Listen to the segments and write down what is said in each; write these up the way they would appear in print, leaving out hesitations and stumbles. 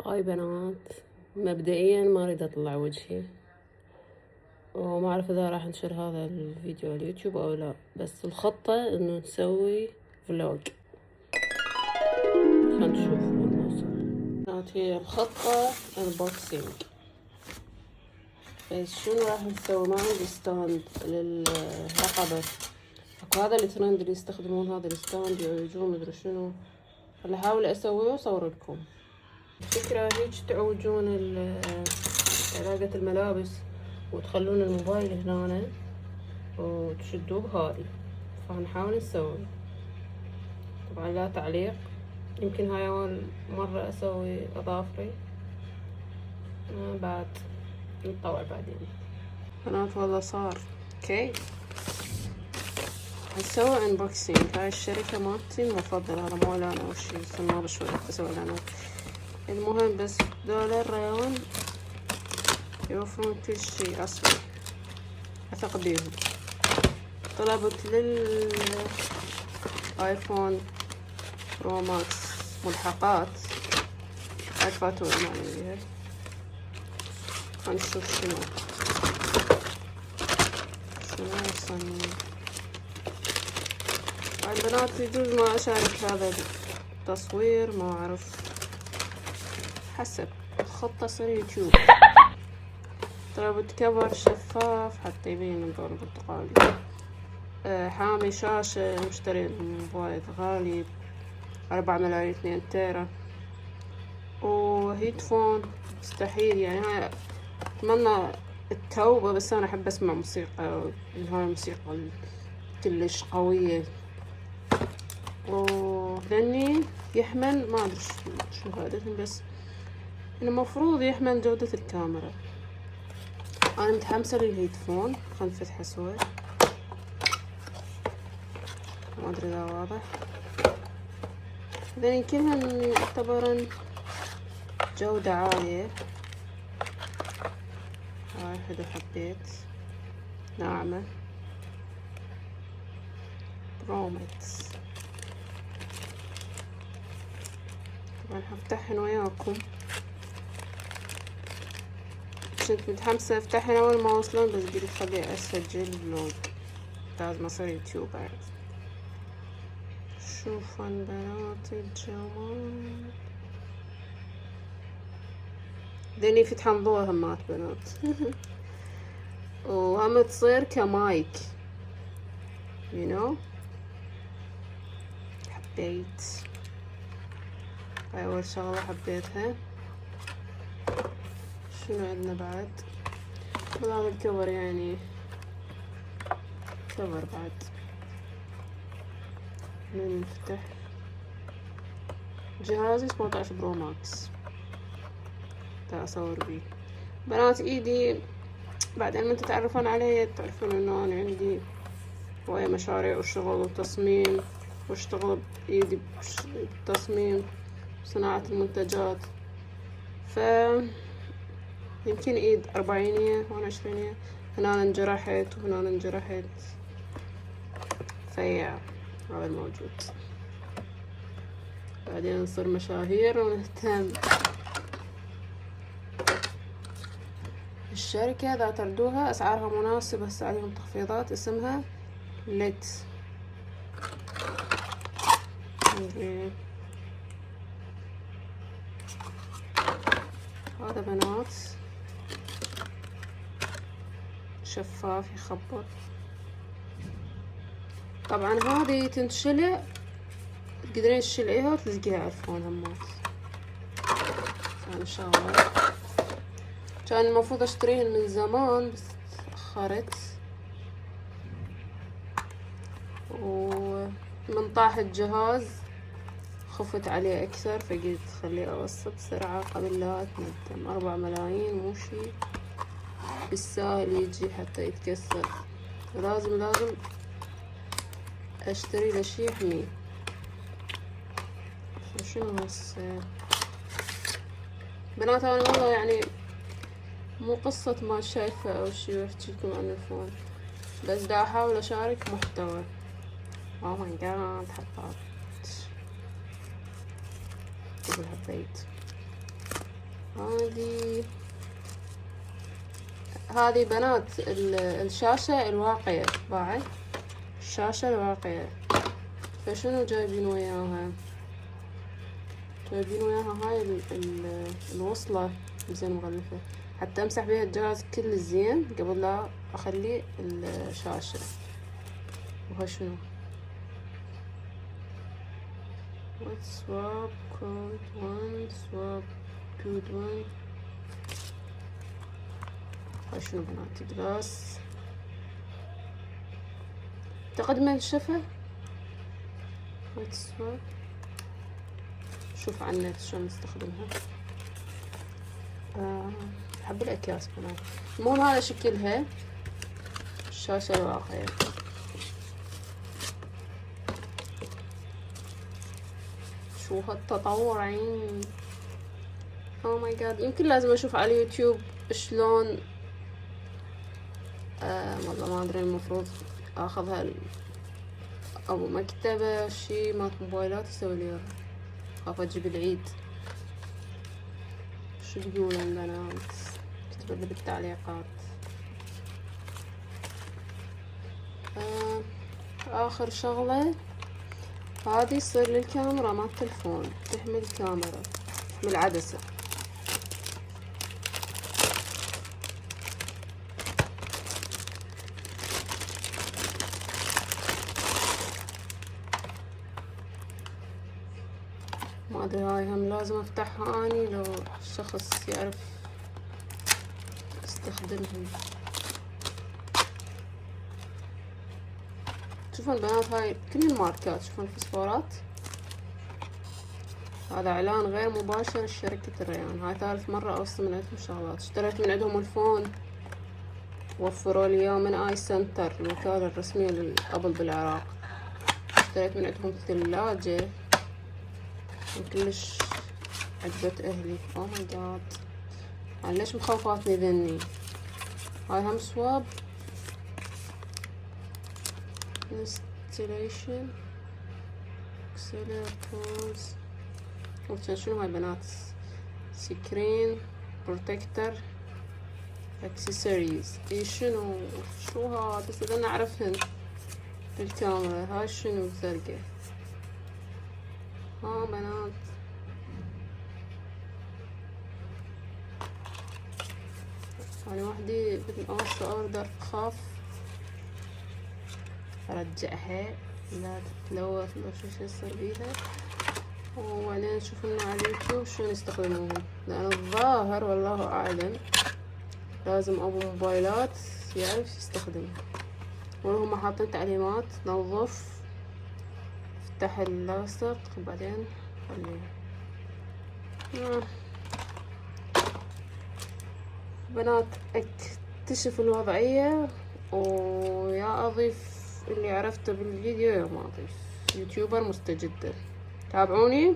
هاي بنات، مبدئيا ما اريد اطلع وجهي وما اعرف اذا راح انشر هذا الفيديو على اليوتيوب او لا، بس الخطة انه نسوي فلوج. خلينا نشوف وين نوصل. هي الخطة انبوكسينج. بس شنو راح نسوي؟ ما عندي ستاند للرقبة. اكو هذا الترند اللي يستخدمون هذا الستاند يعوجون مدري شنو. هلا احاول اسويه واصور لكم. الفكرة هيك تعوجون علاقة الملابس وتخلون الموبايل هنا وتشدوه بهذي، فهنحاول نسوي. طبعا لا تعليق، يمكن هاي اول مرة اسوي اظافري. بعد نطور بعدين. بنات والله صار اوكي. هنسوي انبوكسينج. هاي الشركة مالتي المفضلة، هذا مو اعلان او شي، بس ما بشوي اسوي اعلانات. المهم بس دولار ريال يوفرون كل شي اصلا، اثق بيهم. طلبت للايفون برو ماكس ملحقات، عرفاتوا يعني بيها. خلينا نشوف شنو وصلني. البنات يجوز ما اشارك هذا التصوير، ما اعرف، حسب الخطة تصير يوتيوب. طلبت كفر شفاف حتى يبين اللون البرتقالي. حامي شاشة، مشتري موبايل غالي 4 ملايين 2 تيرا. وهيدفون مستحيل يعني. هاي اتمنى التوبة، بس انا احب اسمع موسيقى، هاي الموسيقى كلش قوية. لاني يحمل ما ادري شو هذا، بس المفروض يحمل جودة الكاميرا. انا متحمسة للهيدفون. خلينا نفتحه سوا، ما ادري اذا واضح. ذني كلهن يعتبرن جودة عالية. هاي حلو، حبيت، ناعمة، برومكس. طبعا هفتحهن وياكم. كنت متحمسة افتحهن اول ما وصلن، بس قلت خلي اسجل فلوج، لازم اصير يوتيوب بعد. شوفن بنات الجمال. ذني فتحن ضوء همات بنات. وهم تصير كمايك حبيت. هاي اول شغلة حبيتها. شنو عندنا بعد؟ هذا الكفر يعني كفر بعد من نفتح. جهازي 17 برو ماكس تا اصور بيه. بنات ايدي بعدين ما تتعرفون علي تعرفون انه انا عندي هواية مشاريع وشغل وتصميم، واشتغل بايدي بالتصميم وصناعة المنتجات. ف يمكن ايد 40 وأنا 20. هنا انجرحت وهنا انجرحت، فيا هذا الموجود. بعدين نصير مشاهير ونهتم. الشركة إذا تردوها أسعارها مناسبة، هسه عليهم تخفيضات. اسمها ليت. هذا بنات شفاف يخبط. طبعا هذه تنشلع، تقدرين تشلعيها وتلزقيها على الفون همات. ثاني شغلة كان المفروض اشتريهن من زمان بس تأخرت، ومن طاح الجهاز خفت عليه اكثر، فقلت خليه اوصل بسرعة قبل لا اتندم. 4 ملايين مو شي بالساهل يجي حتى يتكسر. لازم اشتري له شي يحميه. شنو هسه بنات؟ انا والله يعني مو قصة ما شايفة او شي واحكي لكم عن الفون، بس دا احاول اشارك محتوى. اوه ماي جاد، حبات. حبيت. هذه بنات الشاشة الواقية بعد، الشاشة الواقية. فشنو جايبين وياها؟ جايبين وياها هاي الوصلة زين مغلفة حتى امسح بيها الجهاز كل زين قبل لا اخلي الشاشة. وهشنو swap code 1 swap code 1. هشنو بنات جلاس اعتقد منشفة. swap شوف على النت شلون نستخدمها. احب الاكياس بنات. المهم هذا شكلها الشاشة الواقية. شو هالتطور عين. او ماي جاد، يمكن لازم اشوف على اليوتيوب شلون. والله ما ادري، المفروض اخذها او مكتبة شي مات موبايلات يسوي لي. خاف اجيب العيد. شو تقولون البنات؟ اكتبوا لي بالتعليقات. اخر شغلة هذه يصير للكاميرا مال التلفون، تحمل كاميرا، تحمل عدسة. ما ادري هاي هم لازم افتحها اني لو شخص يعرف يستخدمهم. شوفون البنات هاي كل الماركات، شوفون الفسفورات. هذا اعلان غير مباشر لشركة الريان. هاي ثالث مرة اوصل من عندهم شغلات. اشتريت من عندهم الفون، وفروا لي اياه من اي سنتر الوكالة الرسمية للابل بالعراق. اشتريت من عندهم ثلاجة كلش عجبت اهلي. او ماي جاد، يعني ليش مخوفاتني ذني. هاي هم سواب انستليشن اكسلر بوز. شنو هاي بنات؟ سكرين بروتكتر اكسسوارز. اي شنو شو هذا؟ بس انا اعرفهن بالكاميرا. هاي شنو زرقاء. بنات يعني وحدي بتنقص اوردر خاف ارجعها لا تتلوث لو شو يصير بيها. وبعدين نشوف لنا على اليوتيوب شلون يستخدموهم، لان الظاهر والله اعلم لازم ابو موبايلات يعرف يستخدمها. وهم حاطين تعليمات: نظف، افتح اللاصق، وبعدين خليه. بنات اكتشف الوضعية ويا اضيف اللي عرفته بالفيديو يا ما اضيف. يوتيوبر مستجدة، تابعوني.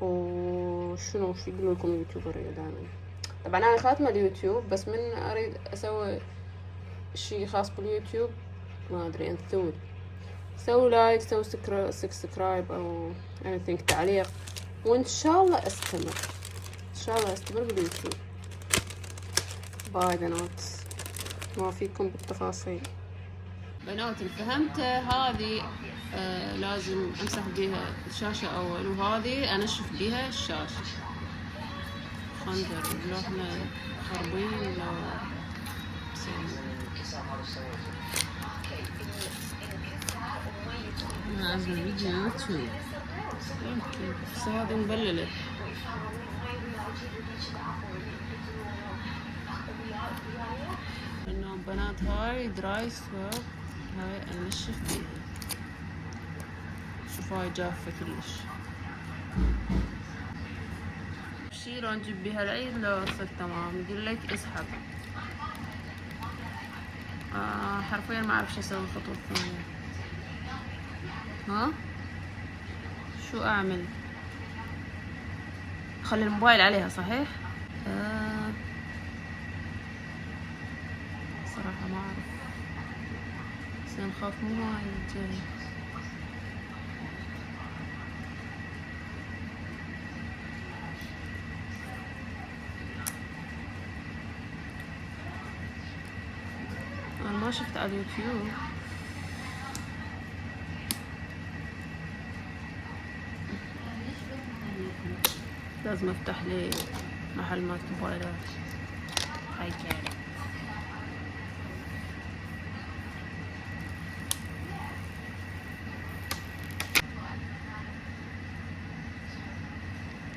وشنو شو يقولوا لكم اليوتيوبر دائما. طبعا انا خاتمة اليوتيوب، بس من اريد اسوي شي خاص باليوتيوب ما ادري انت سووا لايك، سووا سبسكرايب او anything تعليق، وان شاء الله استمر، ان شاء الله استمر باليوتيوب. باي بنات، ما فيكم بالتفاصيل. بنات فهمت هذه لازم امسح بيها الشاشة اول، وهذه انشف بيها الشاشة. خنجر لو احنا خربين لو لازم الفيديو يوتيوب يمكن، بس هذه مبللة. انه بنات هاي دراي سواب، هاي انشف بيها. شوف هاي جافة كلش. شي لو نجيب بيها العيد لو صرت تمام. يقول لك اسحب. حرفيا ما اعرف شو اسوي الخطوة الثانية. شو اعمل؟ خلي الموبايل عليها صحيح؟ صراحة ما اعرف، بس نخاف مو وايد جاي. ما شفت على اليوتيوب. لازم افتح لي محل مال موبايلات. هاي كانت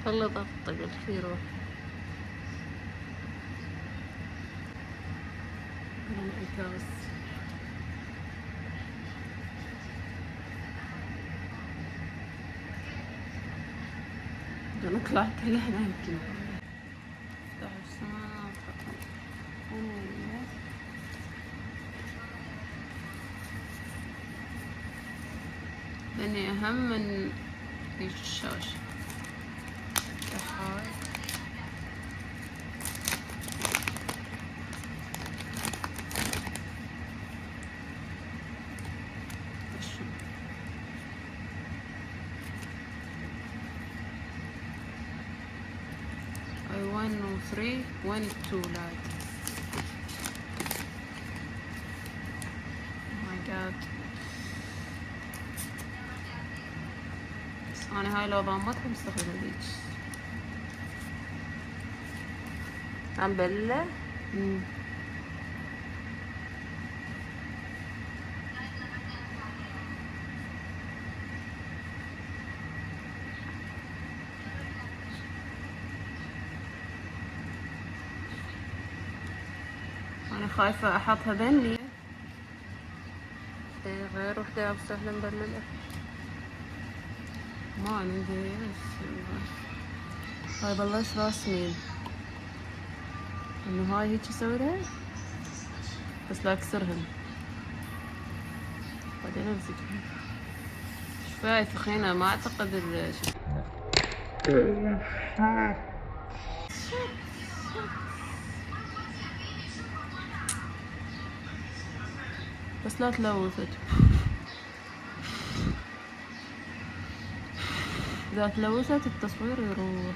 خلي ضغطك الخير روح. انعكاس. انا طلعت لهنا يمكن. افتح السماء. لاني اهم من هيك الشاشة. افتح هاي. اي 1 و 3 وين ال 2 لايت. ماي جاد. بس انا هاي لو ضامتها مستخدمة ذيك. عم بلة. انا خايفة احطها بني. غير وحدة بسهلا مبللة. ما عندي هاي بلش رسمي انه هاي هيك اسويها بس لا اكسرهن بعدين امسكهن. شوية ثخينة ما اعتقد بس لا تلوثت. إذا تلوثت التصوير يروح.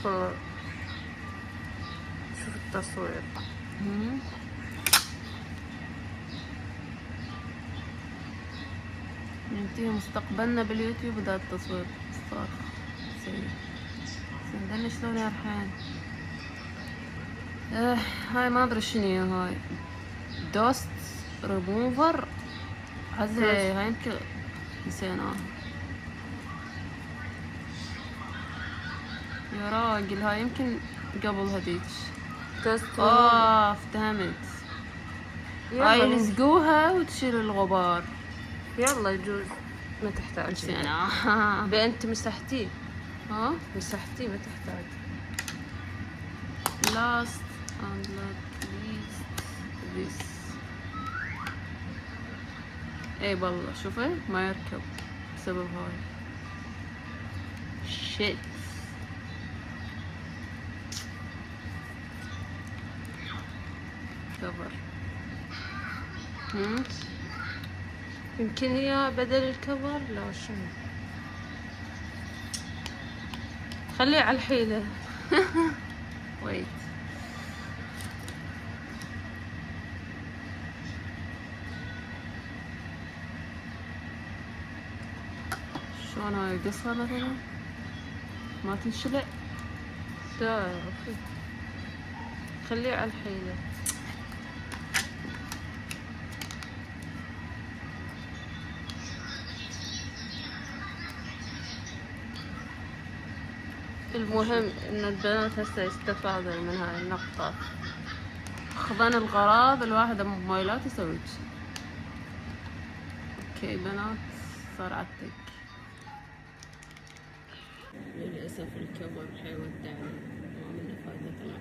شوف التصوير. ننتهي مستقبلنا باليوتيوب وذا التصوير صار سيء. عندنا شلون يا رحان. هاي ما ادري شنو هاي. دوست ريموفر. هاي يمكن نسيناها. يا راجل هاي يمكن قبل هذيك. افتهمت. هاي يلزقوها وتشيل الغبار. يلا يجوز ما تحتاج. انت مسحتيه. مسحتيه ما تحتاج. last and not least this. اي والله شوفي ما يركب بسبب هاي. shit. كفر. يمكن هي بدل الكفر. لا شنو خليه على الحيلة. wait. شلون هاي قصة مثلا ما تنشلع. لا اوكي خليه على الحيلة. المهم انه البنات هسه يستفادوا من هاي النقطة. خذنا الغراض الواحدة من موبايلات يسوي شي. اوكي بنات صار عتك. للأسف الكبر حيودعني ما منه فايدة طلع.